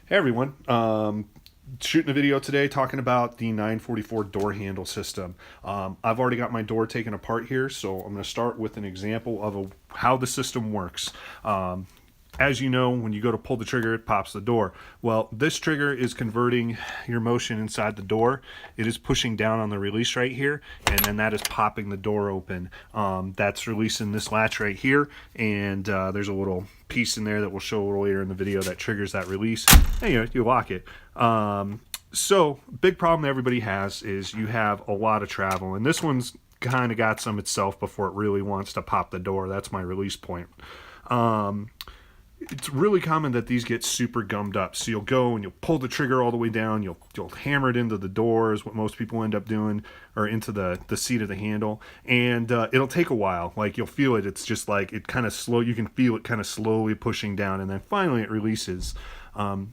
Hey everyone, shooting a video today talking about the 944 door handle system. I've already got my door taken apart here, so I'm going to start with an example of how the system works. As you know, when you go to pull the trigger, it pops the door. Well, this trigger is converting your motion inside the door. It is pushing down on the release right here, and then that is popping the door open. That's releasing this latch right here, and there's a little piece in there that we'll show a little later in the video that triggers that release. And you lock it. So, big problem that everybody has is you have a lot of travel, and this one's kind of got some itself before it really wants to pop the door. That's my release point. It's really common that these get super gummed up. So you'll go and you'll pull the trigger all the way down. You'll hammer it into the door is what most people end up doing, or into the seat of the handle. And it'll take a while. Like you'll feel it. It's just like it kind of slow. You can feel it kind of slowly pushing down, and then finally it releases. To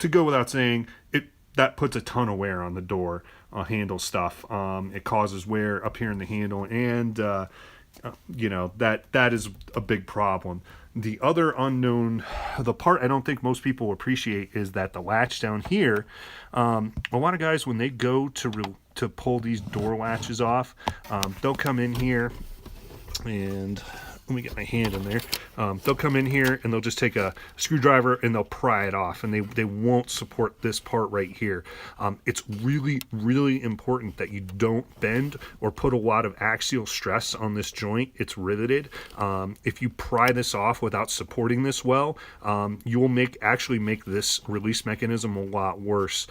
go without saying, that puts a ton of wear on the door handle stuff. It causes wear up here in the handle, and that is a big problem. The other unknown, the part I don't think most people appreciate is that the latch down here, a lot of guys, when they go to pull these door latches off, they'll come in here, and let me get my hand in there. They'll come in here and they'll just take a screwdriver and they'll pry it off, and they won't support this part right here. It's really, really important that you don't bend or put a lot of axial stress on this joint. It's riveted. If you pry this off without supporting this well, you will actually make this release mechanism a lot worse.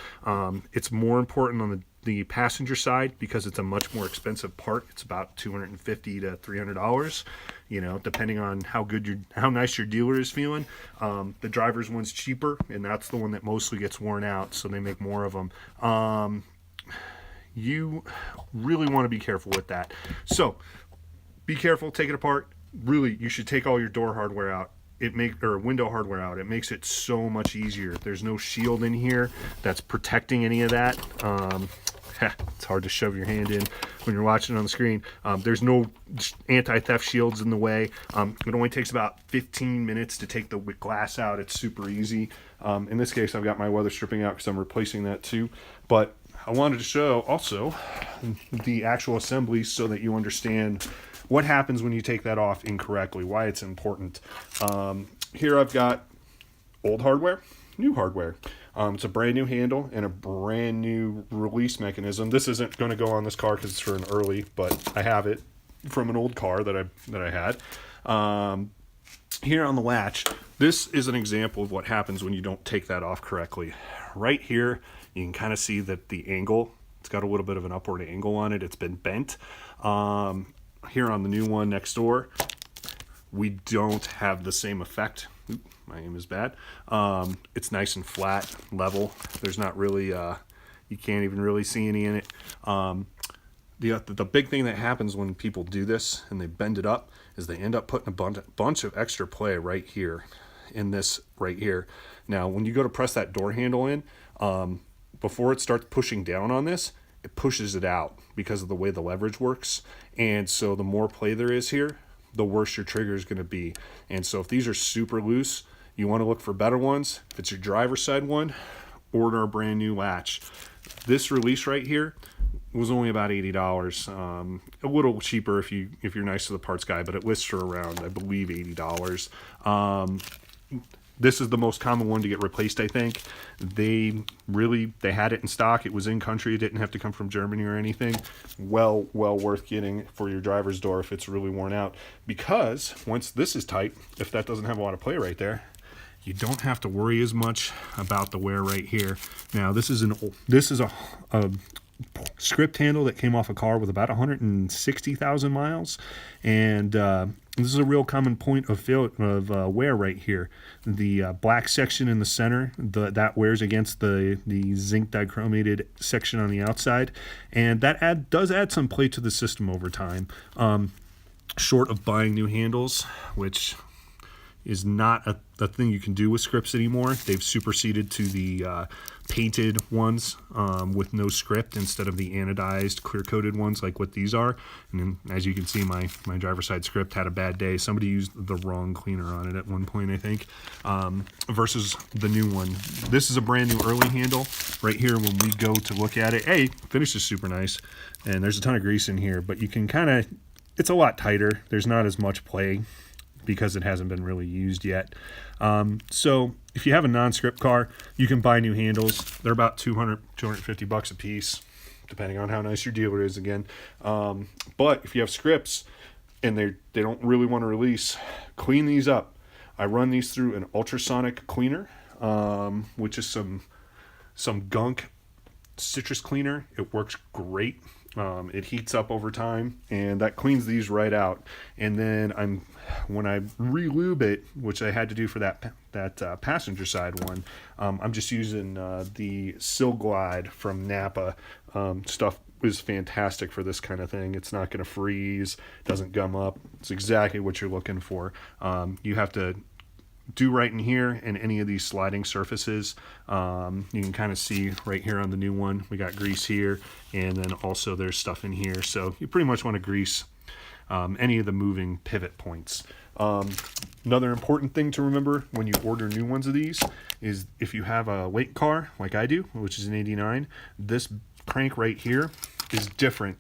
It's more important on the passenger side because it's a much more expensive part. It's about $250 to $300, depending on how nice your dealer is feeling. The driver's one's cheaper, and that's the one that mostly gets worn out, so they make more of them. You really want to be careful with that. So be careful, take it apart. Really, you should take all your door hardware out. Window hardware out. It makes it so much easier. There's no shield in here that's protecting any of that. It's hard to shove your hand in when you're watching on the screen. There's no anti-theft shields in the way. It only takes about 15 minutes to take the glass out. It's super easy. In this case, I've got my weather stripping out because I'm replacing that too. But I wanted to show also the actual assembly so that you understand what happens when you take that off incorrectly, why it's important. Here I've got old hardware, new hardware. It's a brand new handle and a brand new release mechanism. This isn't going to go on this car because it's for an early, but I have it from an old car that I had. Here on the latch, this is an example of what happens when you don't take that off correctly. Right here, you can kind of see that the angle, it's got a little bit of an upward angle on it. It's been bent. Here on the new one next door, we don't have the same effect. Oop, my aim is bad. It's nice and flat, level. There's not really, you can't even really see any in it. The big thing that happens when people do this and they bend it up is they end up putting a bunch of extra play right here, in this right here. Now, when you go to press that door handle in, before it starts pushing down on this, it pushes it out because of the way the leverage works. And so the more play there is here, the worse your trigger is going to be. And so if these are super loose, you want to look for better ones. If it's your driver's side one, order a brand new latch. This release right here was only about $80. A little cheaper if you're nice to the parts guy, but it lists for around, I believe, $80. This is the most common one to get replaced, I think. They had it in stock. It was in country. It didn't have to come from Germany or anything. Well worth getting for your driver's door if it's really worn out. Because once this is tight, if that doesn't have a lot of play right there, you don't have to worry as much about the wear right here. Now, this is a script handle that came off a car with about 160,000 miles, and this is a real common point of wear right here. The black section in the center, that wears against the zinc dichromated section on the outside, and that does add some play to the system over time. Short of buying new handles, which is not a thing you can do with scripts anymore. They've superseded to the painted ones with no script instead of the anodized, clear-coated ones like what these are. And then, as you can see, my driver's side script had a bad day. Somebody used the wrong cleaner on it at one point, I think, versus the new one. This is a brand new early handle. Right here, when we go to look at it, hey, finish is super nice, and there's a ton of grease in here, but you can kind of, it's a lot tighter. There's not as much play because it hasn't been really used yet. So if you have a non-script car, you can buy new handles. They're about $200, $250 a piece, depending on how nice your dealer is again. But if you have scripts and they don't really want to release, clean these up. I run these through an ultrasonic cleaner, which is some gunk citrus cleaner. It works great. It heats up over time, and that cleans these right out. And then when I re-lube it, which I had to do for that passenger side one, I'm just using the Sil Glide from Napa. Stuff is fantastic for this kind of thing. It's not going to freeze, doesn't gum up. It's exactly what you're looking for. You have to do right in here and any of these sliding surfaces. You can kind of see right here on the new one, we got grease here, and then also there's stuff in here. So you pretty much want to grease any of the moving pivot points. Another important thing to remember when you order new ones of these is if you have a late car like I do, which is an 89, this crank right here is different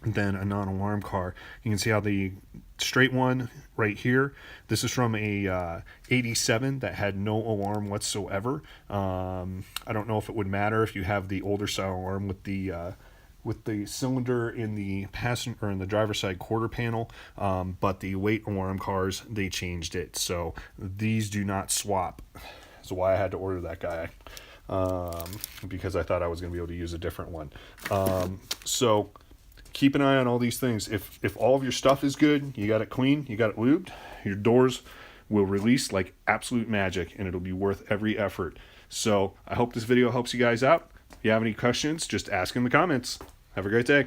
than a non-alarm car. You can see how the straight one right here, this is from a 87 that had no alarm whatsoever. I don't know if it would matter if you have the older style alarm with the cylinder in the passenger or in the driver's side quarter panel, but the late alarm cars, they changed it, so these do not swap. That's why I had to order that guy, because I thought I was going to be able to use a different one. So keep an eye on all these things. If all of your stuff is good, you got it clean, you got it lubed, your doors will release like absolute magic, and it'll be worth every effort. So I hope this video helps you guys out. If you have any questions, just ask in the comments. Have a great day.